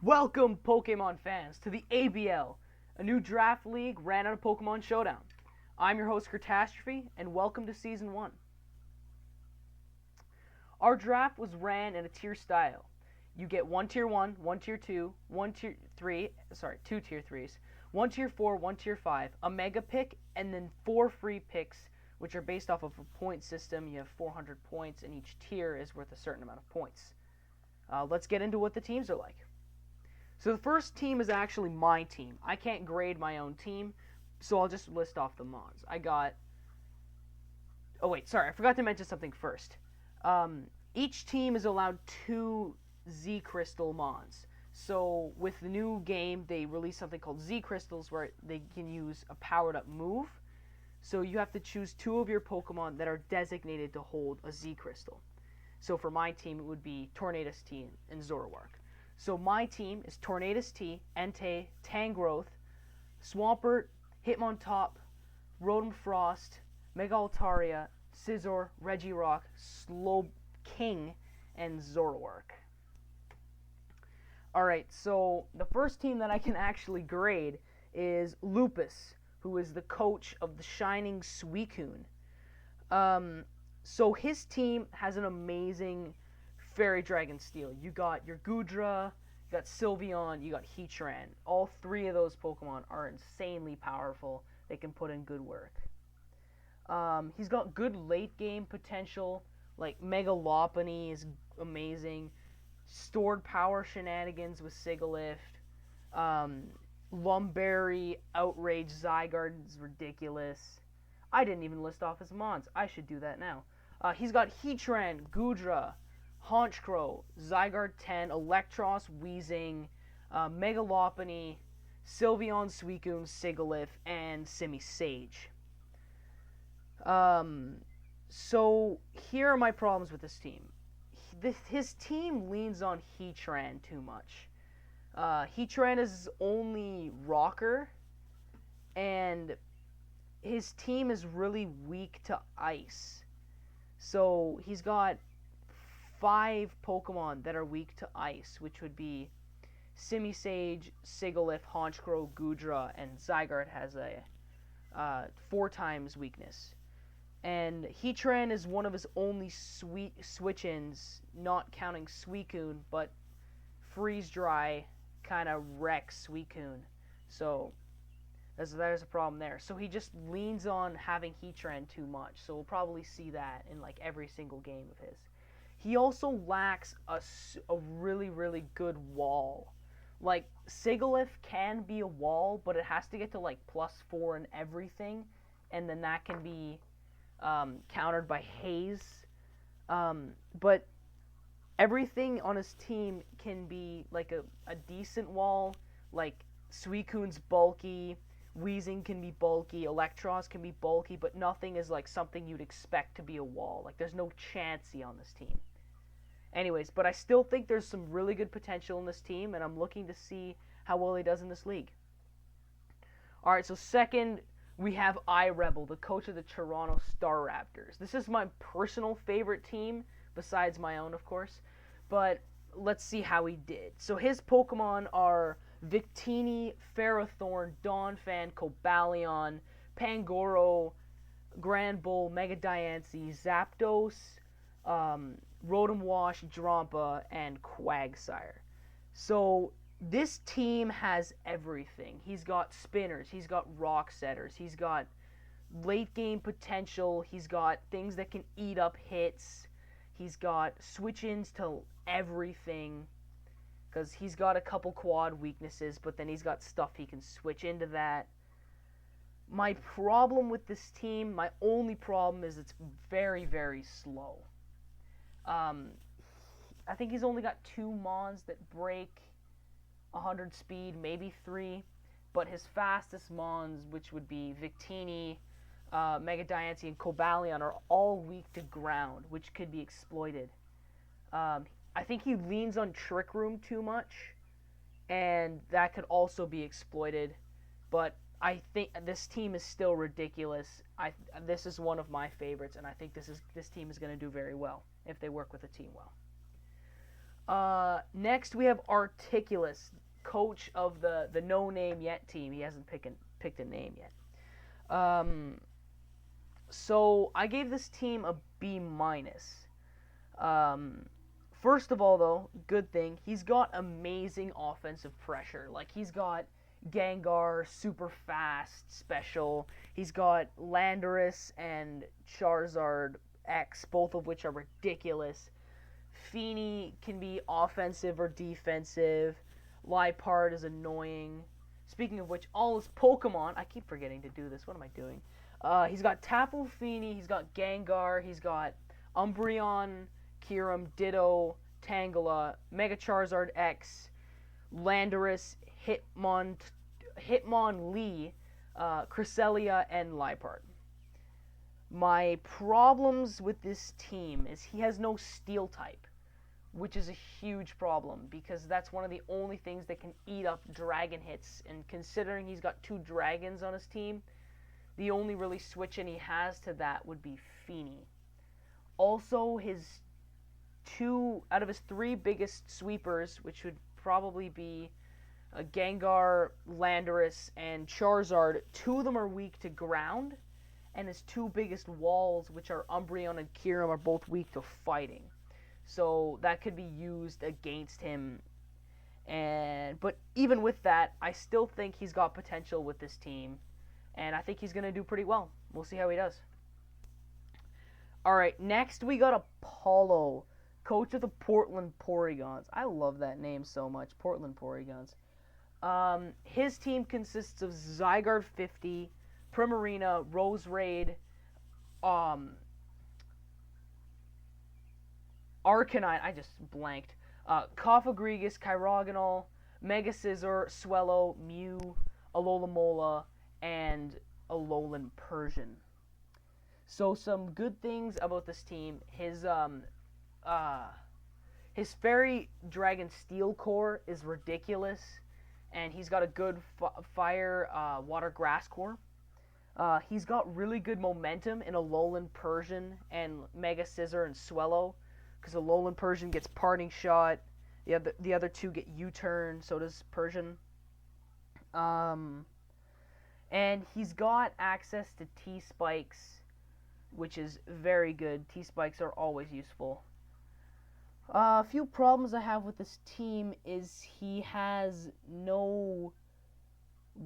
Welcome, Pokemon fans, to the ABL, a new draft league ran out of Pokemon Showdown. I'm your host, Catastrophe, and welcome to Season 1. Our draft was ran in a tier style. You get one tier 1, one tier 2, one tier 3, two tier 3s, one tier 4, one tier 5, a mega pick, and then 4 free picks, which are based off of a point system. You have 400 points, and each tier is worth a certain amount of points. Let's get into what the teams are like. So the first team is actually my team. I can't grade my own team, so I'll just list off the mons. I forgot to mention something first. Each team is allowed 2 Z Crystal mons. So with the new game, they released something called Z Crystals where they can use a powered up move. So you have to choose 2 of your Pokemon that are designated to hold a Z Crystal. So for my team, it would be Tornadus T and Zoroark. So my team is Tornadus T, Entei, Tangrowth, Swampert, Hitmontop, Rotom Frost, Mega Altaria, Scizor, Regirock, Slowking, and Zoroark. Alright, so the first team that I can actually grade is Lupus, who is the coach of the Shining Suicune. So his team has an amazing Fairy Dragon Steel. You got your Goodra, you got Sylveon, you got Heatran. All 3 of those Pokemon are insanely powerful. They can put in good work. He's got good late game potential. Like Mega Lopunny is amazing. Stored power shenanigans with Sigilyph. Lumberry, Outrage, Zygarde is ridiculous. I didn't even list off his mons. I should do that now. He's got Heatran, Goodra, Honchkrow, Zygarde 10, Electros, Weezing, Mega Lopunny, Sylveon, Suicune, Sigilyph, and Simisage. So here are my problems with this team. His team leans on Heatran too much. Heatran is only Rocker, and his team is really weak to Ice. So he's got 5 Pokemon that are weak to Ice, which would be Simisage, Sigilyph, Honchkrow, Goodra, and Zygarde has a 4 times weakness. And Heatran is one of his only switch-ins, not counting Suicune, but Freeze Dry kind of wrecks Suicune. So there's a problem there. So he just leans on having Heatran too much. So we'll probably see that in like every single game of his. He also lacks a really, really good wall. Like, Sigilyph can be a wall, but it has to get to like +4 and everything. And then that can be countered by Haze. But everything on his team can be like a decent wall. Like, Suicune's bulky. Weezing can be bulky, Electros can be bulky, but nothing is like something you'd expect to be a wall. Like, there's no Chansey on this team. Anyways, but I still think there's some really good potential in this team, and I'm looking to see how well he does in this league. Alright, so second, we have iRebel, the coach of the Toronto Star Raptors. This is my personal favorite team, besides my own, of course, but let's see how he did. So his Pokemon are Victini, Ferrothorn, Donphan, Cobalion, Pangoro, Granbull, Mega Diancie, Zapdos, Rotom Wash, Drampa, and Quagsire. So this team has everything. He's got spinners, he's got rock setters, he's got late game potential, he's got things that can eat up hits, he's got switch-ins to everything, because he's got a couple quad weaknesses, but then he's got stuff he can switch into that. My problem with this team, my only problem, is it's very, very slow. I think he's only got 2 mons that break 100 speed, maybe 3, but his fastest mons, which would be Victini, Mega Diancie, and Cobalion, are all weak to ground, which could be exploited. I think he leans on Trick Room too much, and that could also be exploited, but I think this team is still ridiculous. This is one of my favorites, and I think this team is going to do very well if they work with the team well. Next we have Articulus, coach of the No Name Yet team. He hasn't picked a name yet. So I gave this team a B minus. Um, First of all, though, good thing, he's got amazing offensive pressure. Like, he's got Gengar, super fast, special. He's got Landorus and Charizard X, both of which are ridiculous. Feeny can be offensive or defensive. Liepard is annoying. Speaking of which, all his Pokemon, I keep forgetting to do this. What am I doing? He's got Tapu Fini, he's got Gengar, he's got Umbreon, Kyurem, Ditto, Tangela, Mega Charizard X, Landorus, Hitmonlee, Cresselia, and Liepard. My problems with this team is he has no Steel type, which is a huge problem because that's one of the only things that can eat up dragon hits. And considering he's got 2 dragons on his team, the only really switch in he has to that would be Feeny. Also, his 2 out of his 3 biggest sweepers, which would probably be Gengar, Landorus, and Charizard, 2 of them are weak to ground, and his 2 biggest walls, which are Umbreon and Kyurem, are both weak to fighting. So that could be used against him. But even with that, I still think he's got potential with this team, and I think he's going to do pretty well. We'll see how he does. Alright, next we got Apollo, coach of the Portland Porygons. I love that name so much, Portland Porygons. His team consists of Zygarde 50, Primarina, Roserade, Arcanine, I just blanked, Cofagrigus, Kyrogonal, Mega Scizor, Swellow, Mew, Alola, and Alolan Persian. So some good things about this team. His Fairy Dragon Steel core is ridiculous, and he's got a good Fire Water Grass core. He's got really good momentum in Alolan Persian and Mega Scizor and Swellow, because Alolan Persian gets Parting Shot. The other 2 get U-turn. So does Persian. And he's got access to T-Spikes, which is very good. T-Spikes are always useful. A few problems I have with this team is he has no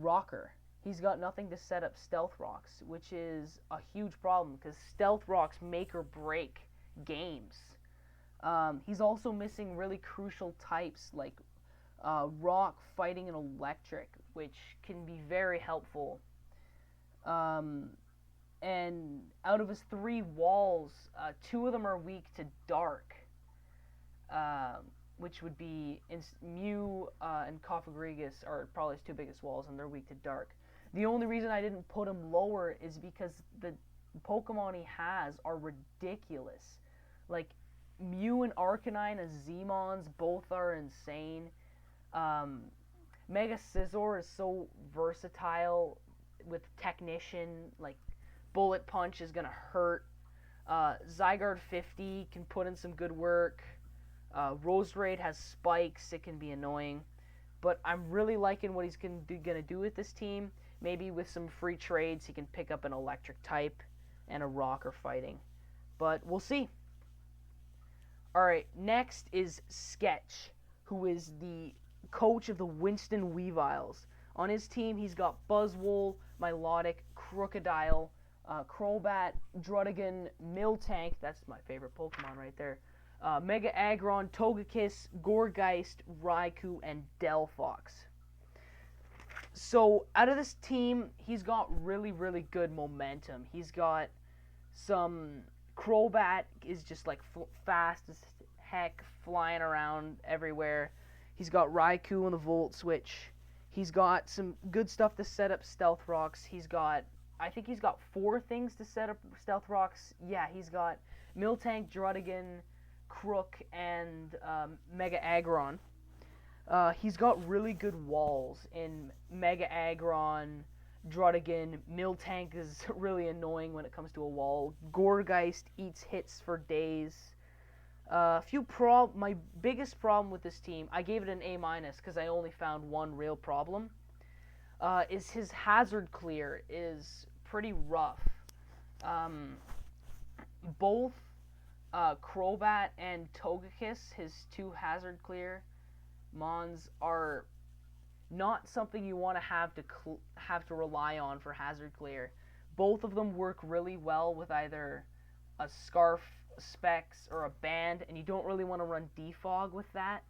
rocker. He's got nothing to set up Stealth Rocks, which is a huge problem because Stealth Rocks make or break games. He's also missing really crucial types like Rock, Fighting, and Electric, which can be very helpful. And out of his 3 walls, 2 of them are weak to Dark, which would be Mew and Cofagrigus are probably his 2 biggest walls, and they're weak to Dark. The only reason I didn't put him lower is because the Pokemon he has are ridiculous. Like, Mew and Arcanine as Z-Mons both are insane. Mega Scizor is so versatile with Technician, like, Bullet Punch is going to hurt. Zygarde 50 can put in some good work. Roserade has spikes, it can be annoying. But I'm really liking what he's going to do with this team. Maybe with some free trades, he can pick up an electric type and a rock or fighting. But we'll see. Alright, next is Sketch, who is the coach of the Winston Weaviles. On his team, he's got Buzzwole, Milotic, Crocodile, Crobat, Druddigon, Miltank, that's my favorite Pokemon right there, Mega Aggron, Togekiss, Gourgeist, Raikou, and Delphox. So, out of this team, he's got really, really good momentum. He's got some... Crobat is just, like, fast as heck, flying around everywhere. He's got Raikou on the Volt Switch. He's got some good stuff to set up Stealth Rocks. I think he's got 4 things to set up Stealth Rocks. Yeah, he's got Miltank, Druddigon, Crook, and Mega Aggron. He's got really good walls in Mega Aggron, Druddigon. Miltank is really annoying when it comes to a wall. Gourgeist eats hits for days. My biggest problem with this team, I gave it an A minus because I only found one real problem. Is his hazard clear is pretty rough. Um, both Crobat and Togekiss, his two hazard clear mons, are not something you want to have to rely on for hazard clear. Both of them work really well with either a Scarf, Specs, or a Band, and you don't really want to run Defog with that.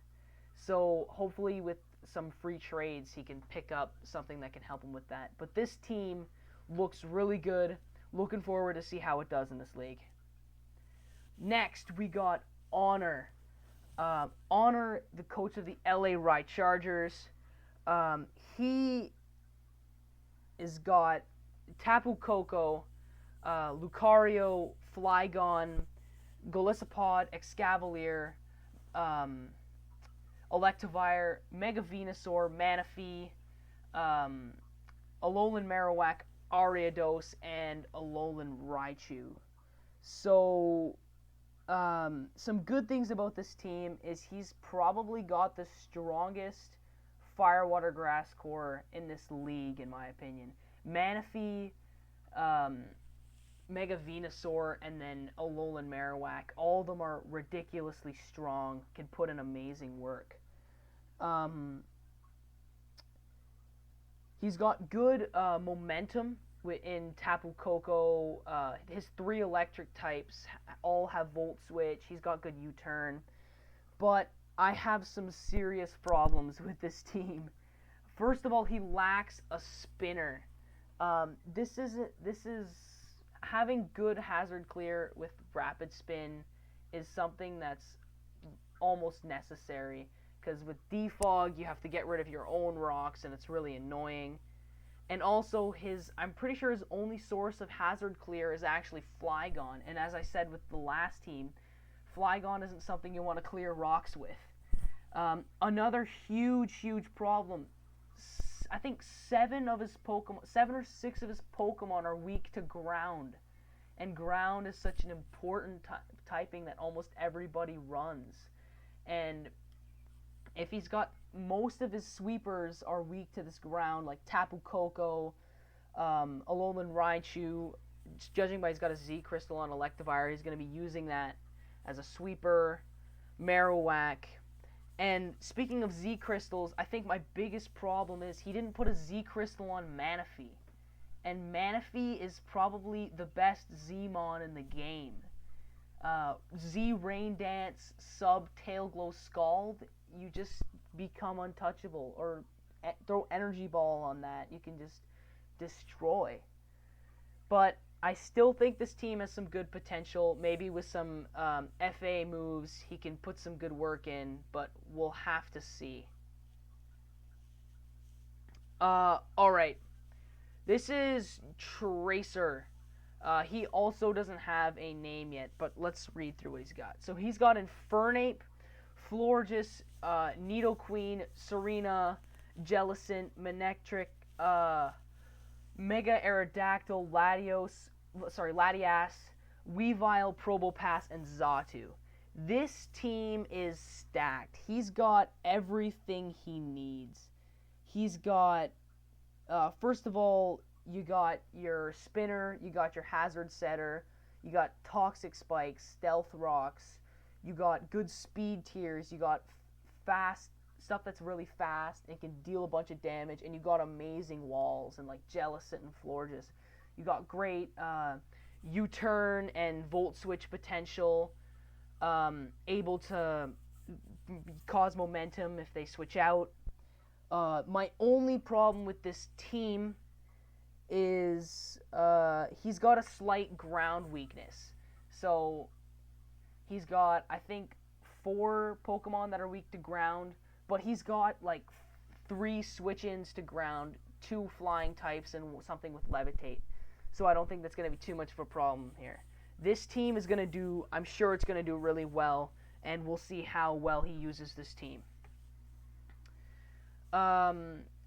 So hopefully with some free trades he can pick up something that can help him with that. But this team looks really good. Looking forward to see how it does in this league. Next, we got Honor. Honor, the coach of the LA Rye Chargers. He has got Tapu Koko, Lucario, Flygon, Golisopod, Excavalier, Electivire, Mega Venusaur, Manaphy, Alolan Marowak, Ariados, and Alolan Raichu. So, some good things about this team is he's probably got the strongest Firewater Grass core in this league, in my opinion. Manaphy, Mega Venusaur, and then Alolan Marowak. All of them are ridiculously strong, can put in amazing work. He's got good momentum in Tapu Koko. His three electric types all have Volt Switch. He's got good U-turn. But I have some serious problems with this team. First of all, he lacks a spinner. This is having good hazard clear with rapid spin is something that's almost necessary, because with defog you have to get rid of your own rocks and it's really annoying. And also I'm pretty sure his only source of hazard clear is actually Flygon, and as I said with the last team, Flygon isn't something you want to clear rocks with. Another huge problem, I think 7 or 6 of his Pokemon are weak to ground, and ground is such an important typing that almost everybody runs. And if he's got most of his sweepers are weak to this ground, like Tapu Koko, Alolan Raichu, judging by he's got a Z Crystal on Electivire, he's going to be using that as a sweeper. Marowak. And speaking of Z Crystals, I think my biggest problem is he didn't put a Z Crystal on Manaphy. And Manaphy is probably the best Z-mon in the game. Z Rain Dance, Sub Tail Glow Scald, you just become untouchable. Or throw Energy Ball on that, you can just destroy. But I still think this team has some good potential. Maybe with some FA moves, he can put some good work in, but we'll have to see. Alright. This is Tracer. He also doesn't have a name yet, but let's read through what he's got. So he's got Infernape, Florges, Nidoqueen, Serena, Jellicent, Manectric, Mega Aerodactyl, Latias, Weavile, Probopass, and Xatu. This team is stacked. He's got everything he needs. He's got, first of all, you got your spinner, you got your hazard setter, you got toxic spikes, stealth rocks, you got good speed tiers, you got fast stuff that's really fast and can deal a bunch of damage, and you got amazing walls and like Jellicent and Florges. You got great U-turn and Volt Switch potential, able to cause momentum if they switch out. My only problem with this team is he's got a slight ground weakness. So he's got, I think, 4 Pokemon that are weak to ground, but he's got like 3 switch-ins to ground, 2 flying types, and something with Levitate. So I don't think that's going to be too much of a problem here. This team is going to do, I'm sure it's going to do really well, and we'll see how well he uses this team.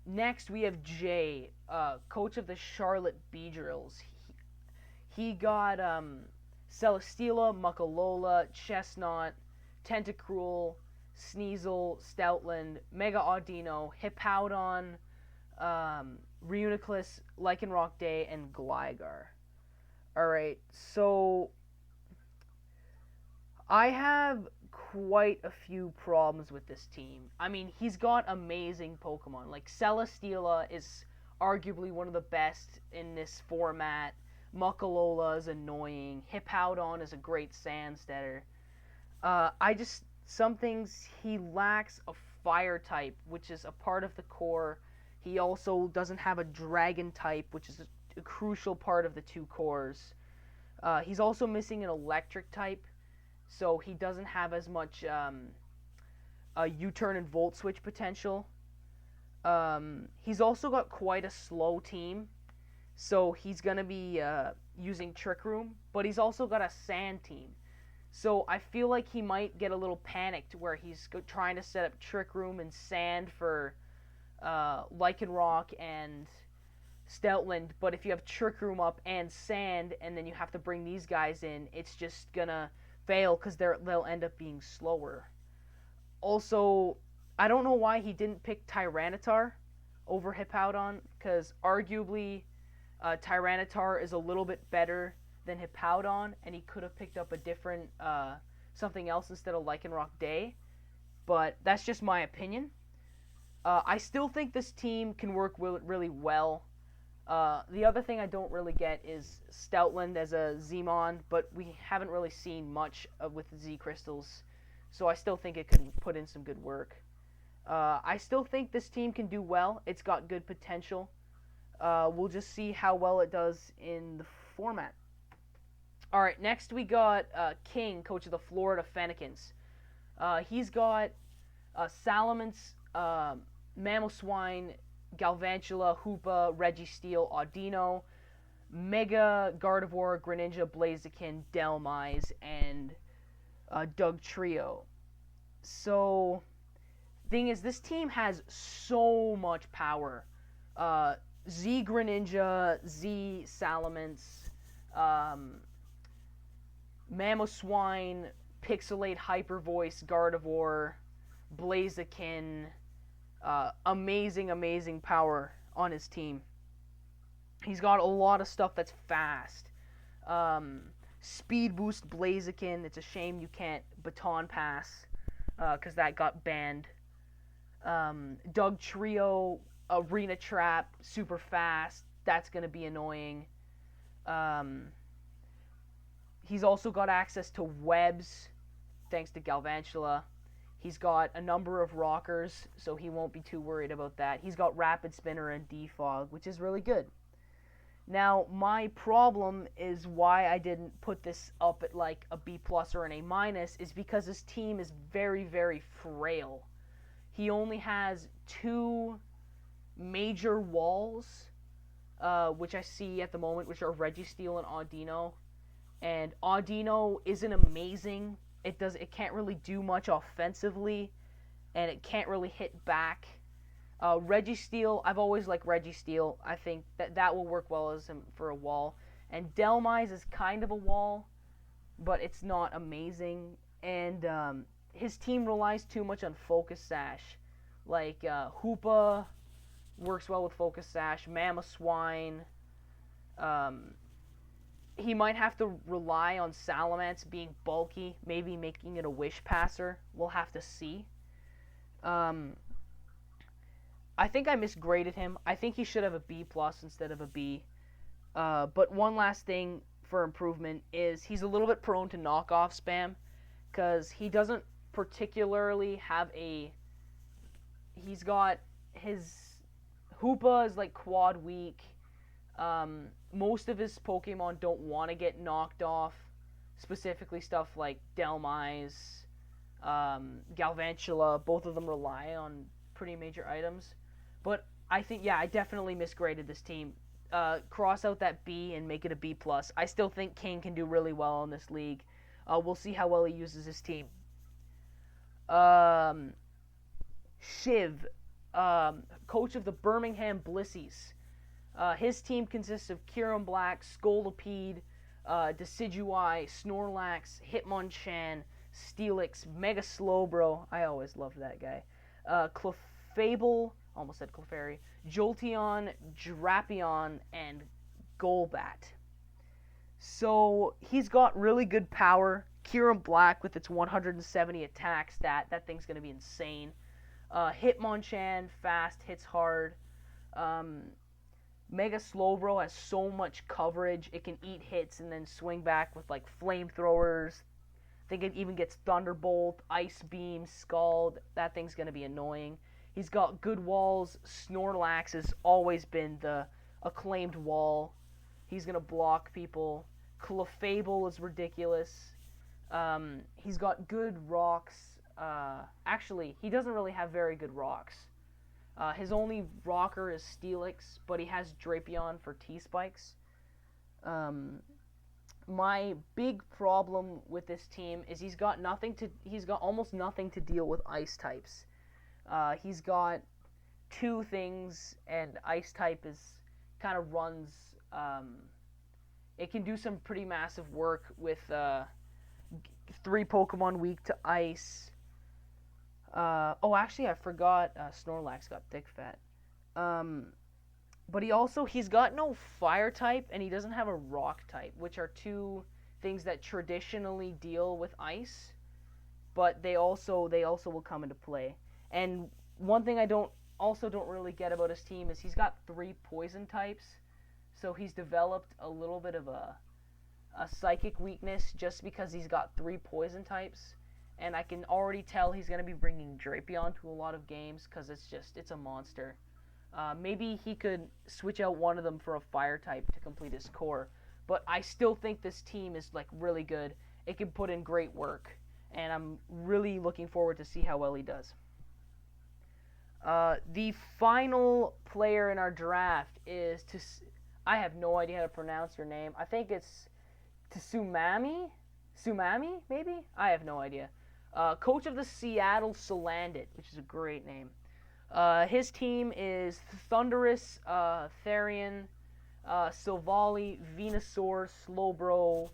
Next, we have Jay, coach of the Charlotte Beedrills. He got Celesteela, Muckalola, Chestnut, Tentacruel, Sneasel, Stoutland, Mega Audino, Hippowdon, Reuniclus, Lycanroc Day, and Gligar. Alright, so I have quite a few problems with this team. I mean, he's got amazing Pokemon. Like, Celesteela is arguably one of the best in this format. Muckalola is annoying. Hippowdon is a great Sandstetter. Some things, he lacks a fire type, which is a part of the core. He also doesn't have a dragon type, which is a crucial part of the two cores. He's also missing an electric type, so he doesn't have as much U-turn and Volt Switch potential. He's also got quite a slow team, so he's going to be using Trick Room, but he's also got a Sand team. So I feel like he might get a little panicked where he's trying to set up Trick Room and Sand for Lycanroc and Stoutland, but if you have Trick Room up and Sand, and then you have to bring these guys in, it's just gonna fail because they'll end up being slower. Also, I don't know why he didn't pick Tyranitar over Hippowdon, because arguably Tyranitar is a little bit better than Hippowdon, and he could have picked up a different something else instead of Lycanroc Day, but that's just my opinion. I still think this team can work really well. The other thing I don't really get is Stoutland as a Zmon, but we haven't really seen much with the Z Crystals, so I still think it could put in some good work. I still think this team can do well. It's got good potential. We'll just see how well it does in the format. Alright, next we got King, coach of the Florida Fenneckins. He's got Salamence, Mamoswine, Galvantula, Hoopa, Registeel, Audino, Mega Gardevoir, Greninja, Blaziken, Dhelmise, and Dugtrio. So, thing is, this team has so much power. Z Greninja, Z Salamence, Mamoswine, Pixelate, Hyper Voice, Gardevoir, Blaziken. Amazing power on his team. He's got a lot of stuff that's fast. Speed Boost Blaziken. It's a shame you can't Baton Pass, because that got banned. Dugtrio, Arena Trap, super fast. That's going to be annoying. He's also got access to webs, thanks to Galvantula. He's got a number of rockers, so he won't be too worried about that. He's got Rapid Spinner and Defog, which is really good. Now, my problem is why I didn't put this up at like a B+ or an A- is because his team is very frail. He only has 2 major walls, which I see at the moment, which are Registeel and Audino. And Audino isn't amazing. It can't really do much offensively, and it can't really hit back. Registeel, I've always liked Registeel. I think that will work well as him for a wall. And Dhelmise is kind of a wall, but it's not amazing. And his team relies too much on Focus Sash. Like Hoopa works well with Focus Sash. Mamoswine. He might have to rely on Salamence being bulky, maybe making it a Wish Passer. We'll have to see. I think I misgraded him. I think he should have a B+ instead of a B. But one last thing for improvement is he's a little bit prone to knockoff spam, because he doesn't particularly have a... He's got his... Hoopa is like quad weak. Most of his Pokemon don't want to get knocked off, specifically stuff like Dhelmise, Galvantula. Both of them rely on pretty major items. But I think, I definitely misgraded this team. Cross out that B and make it a B+. I still think King can do really well in this league. We'll see how well he uses his team. Shiv, coach of the Birmingham Blissies. His team consists of Kyurem Black, Scolipede, Decidueye, Snorlax, Hitmonchan, Steelix, Mega Slowbro. I always loved that guy. Clefable, almost said Clefairy. Jolteon, Drapion, and Golbat. So he's got really good power. Kyurem Black with its 170 attack stat. That thing's going to be insane. Hitmonchan, fast, hits hard. Mega Slowbro has so much coverage. It can eat hits and then swing back with like flamethrowers. I think it even gets Thunderbolt, Ice Beam, Scald. That thing's going to be annoying. He's got good walls. Snorlax has always been the acclaimed wall. He's going to block people. Clefable is ridiculous. He's got good rocks. Actually, he doesn't really have very good rocks. His only rocker is Steelix, but he has Drapion for T-Spikes. My big problem with this team is he's got almost nothing to deal with ice types. He's got two things, and ice type is kind of runs. It can do some pretty massive work with 3 Pokemon weak to ice. Actually, I forgot Snorlax got thick fat. But he's got no fire type, and he doesn't have a rock type, which are two things that traditionally deal with ice, but they also will come into play. And one thing I don't really get about his team is he's got 3 poison types, so he's developed a little bit of a psychic weakness just because he's got 3 poison types. And I can already tell he's going to be bringing Drapion to a lot of games because it's a monster. Maybe he could switch out one of them for a fire type to complete his core. But I still think this team is like really good. It can put in great work. And I'm really looking forward to see how well he does. The final player in our draft is I have no idea how to pronounce your name. I think it's Tsumami? Sumami, maybe? I have no idea. Coach of the Seattle Salandit, which is a great name. His team is Thundurus, Therian, Silvally, Venusaur, Slowbro,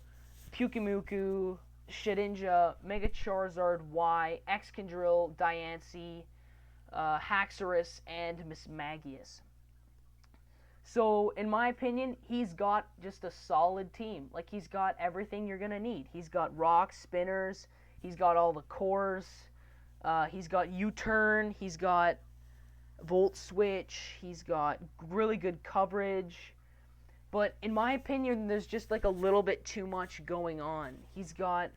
Pyukumuku, Shedinja, Mega Charizard Y, Excadrill, Diancie, Haxorus, and Mismagius. So, in my opinion, he's got just a solid team. Like, he's got everything you're going to need. He's got rocks, spinners, he's got all the cores, he's got U-turn, he's got Volt Switch, he's got really good coverage. But in my opinion, there's just like a little bit too much going on. He's got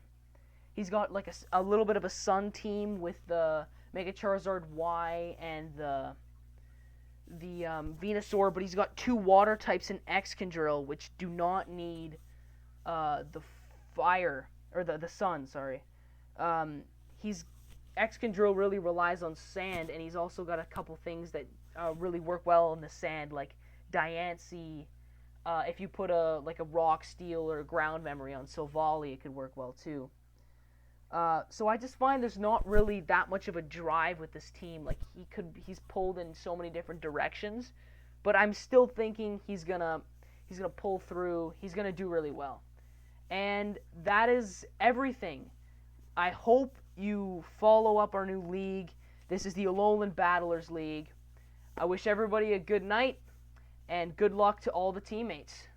like a little bit of a Sun team with the Mega Charizard Y and the Venusaur, but he's got 2 water types in Excadrill, which do not need the fire or the sun. Sorry, Excadrill really relies on sand, and he's also got a couple things that really work well in the sand, like Diancie. If you put a rock, steel, or ground memory on Silvally, it could work well too. So I just find there's not really that much of a drive with this team. Like he's pulled in so many different directions, but I'm still thinking he's gonna pull through. He's gonna do really well, and that is everything. I hope you follow up our new league. This is the Alolan Battlers League. I wish everybody a good night, and good luck to all the teammates.